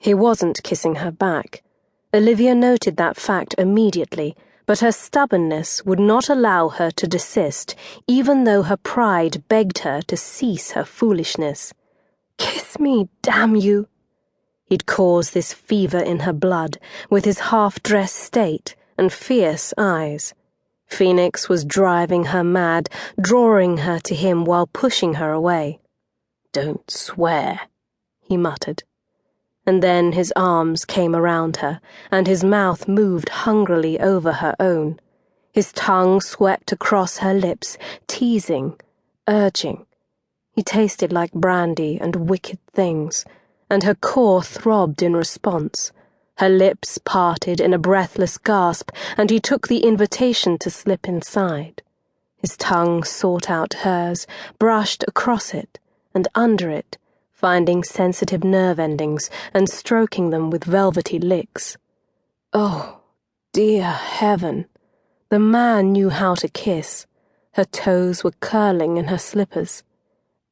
He wasn't kissing her back. Olivia noted that fact immediately, but her stubbornness would not allow her to desist, even though her pride begged her to cease her foolishness. "Kiss me, damn you!" He'd caused this fever in her blood, with his half-dressed state and fierce eyes. Phoenix was driving her mad, drawing her to him while pushing her away. "Don't swear," he muttered. And then his arms came around her, and his mouth moved hungrily over her own. His tongue swept across her lips, teasing, urging. He tasted like brandy and wicked things, and her core throbbed in response. Her lips parted in a breathless gasp, and he took the invitation to slip inside. His tongue sought out hers, brushed across it, and under it, finding sensitive nerve endings and stroking them with velvety licks. Oh, dear heaven! The man knew how to kiss. Her toes were curling in her slippers.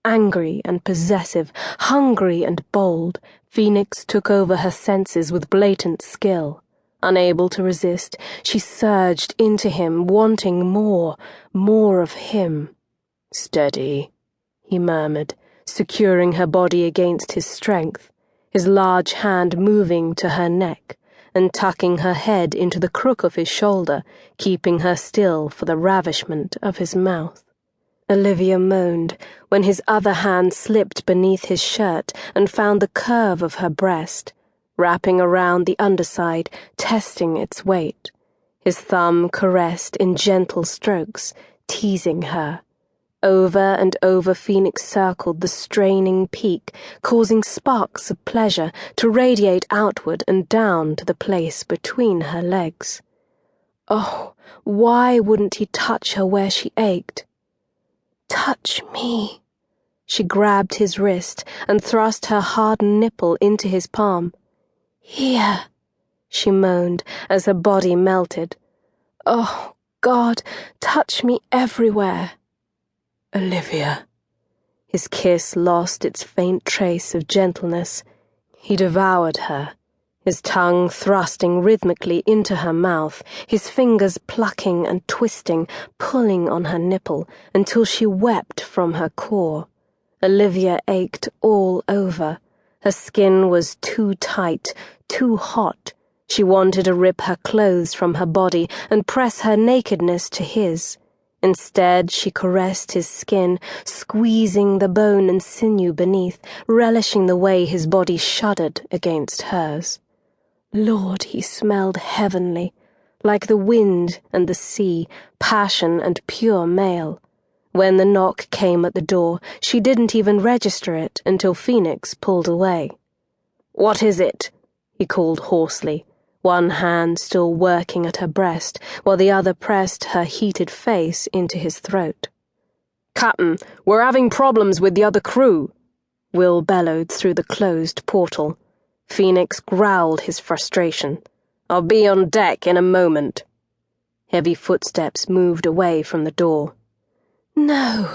Angry and possessive, hungry and bold, Phoenix took over her senses with blatant skill. Unable to resist, she surged into him, wanting more of him. "Steady," he murmured, securing her body against his strength, his large hand moving to her neck and tucking her head into the crook of his shoulder, keeping her still for the ravishment of his mouth. Olivia moaned when his other hand slipped beneath his shirt and found the curve of her breast, wrapping around the underside, testing its weight. His thumb caressed in gentle strokes, teasing her. Over and over Phoenix circled the straining peak, causing sparks of pleasure to radiate outward and down to the place between her legs. Oh, why wouldn't he touch her where she ached? "Touch me." She grabbed his wrist and thrust her hardened nipple into his palm. "Here," she moaned as her body melted. "Oh, God, touch me everywhere." "Olivia." His kiss lost its faint trace of gentleness. He devoured her, his tongue thrusting rhythmically into her mouth, his fingers plucking and twisting, pulling on her nipple until she wept from her core. Olivia ached all over. Her skin was too tight, too hot. She wanted to rip her clothes from her body and press her nakedness to his. Instead, she caressed his skin, squeezing the bone and sinew beneath, relishing the way his body shuddered against hers. Lord, he smelled heavenly, like the wind and the sea, passion and pure male. When the knock came at the door, she didn't even register it until Phoenix pulled away. "What is it?" he called hoarsely, one hand still working at her breast, while the other pressed her heated face into his throat. "Captain, we're having problems with the other crew," Will bellowed through the closed portal. Phoenix growled his frustration. "I'll be on deck in a moment." Heavy footsteps moved away from the door. "No,"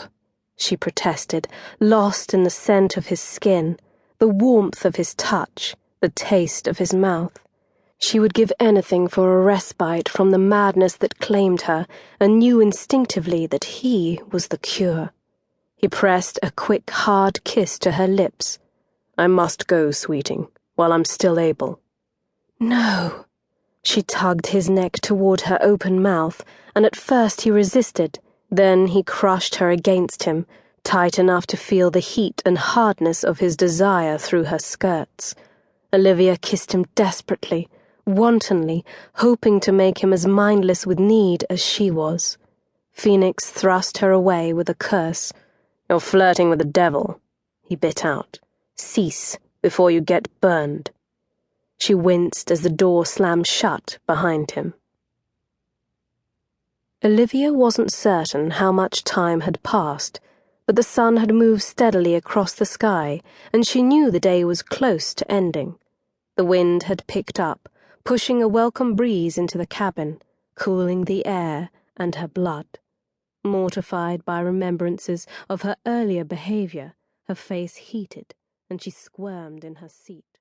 she protested, lost in the scent of his skin, the warmth of his touch, the taste of his mouth. She would give anything for a respite from the madness that claimed her, and knew instinctively that he was the cure. He pressed a quick, hard kiss to her lips. "I must go, sweeting, while I'm still able." "No." She tugged his neck toward her open mouth, and at first he resisted. Then he crushed her against him, tight enough to feel the heat and hardness of his desire through her skirts. Olivia kissed him desperately, wantonly, hoping to make him as mindless with need as she was. Phoenix thrust her away with a curse. "You're flirting with the devil," he bit out. "Cease, before you get burned." She winced as the door slammed shut behind him. Olivia wasn't certain how much time had passed, but the sun had moved steadily across the sky, and she knew the day was close to ending. The wind had picked up, pushing a welcome breeze into the cabin, cooling the air and her blood. Mortified by remembrances of her earlier behavior, her face heated, and she squirmed in her seat.